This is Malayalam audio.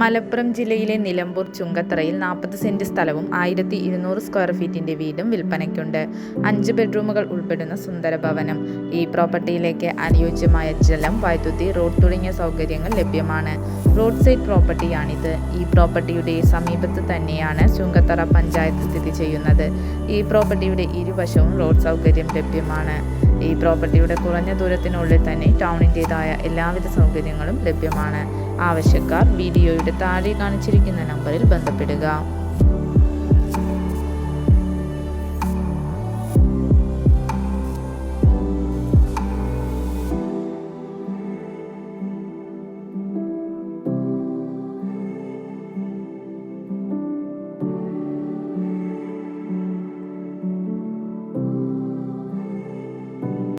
മലപ്പുറം ജില്ലയിലെ നിലമ്പൂർ ചുങ്കത്തറയിൽ 40 സെന്റ് സ്ഥലവും 1200 സ്ക്വയർ ഫീറ്റിന്റെ വീടും വിൽപ്പനയ്ക്കുണ്ട്. 5 ബെഡ്റൂമുകൾ ഉൾപ്പെടുന്ന സുന്ദര ഭവനം. ഈ പ്രോപ്പർട്ടിയിലേക്ക് അനുയോജ്യമായ ജലം, വൈദ്യുതി, റോഡ് തുടങ്ങിയ സൗകര്യങ്ങൾ ലഭ്യമാണ്. റോഡ് സൈഡ് പ്രോപ്പർട്ടിയാണിത്. ഈ പ്രോപ്പർട്ടിയുടെ സമീപത്ത് തന്നെയാണ് ചുങ്കത്തറ പഞ്ചായത്ത് സ്ഥിതി ചെയ്യുന്നത്. ഈ പ്രോപ്പർട്ടിയുടെ ഇരുവശവും റോഡ് സൗകര്യം ലഭ്യമാണ്. ഈ പ്രോപ്പർട്ടിയുടെ കുറഞ്ഞ ദൂരത്തിനുള്ളിൽ തന്നെ ടൗണിൻ്റെതായ എല്ലാവിധ സൗകര്യങ്ങളും ലഭ്യമാണ്. ആവശ്യക്കാർ വീഡിയോയുടെ താഴെ കാണിച്ചിരിക്കുന്ന നമ്പറിൽ ബന്ധപ്പെടുക.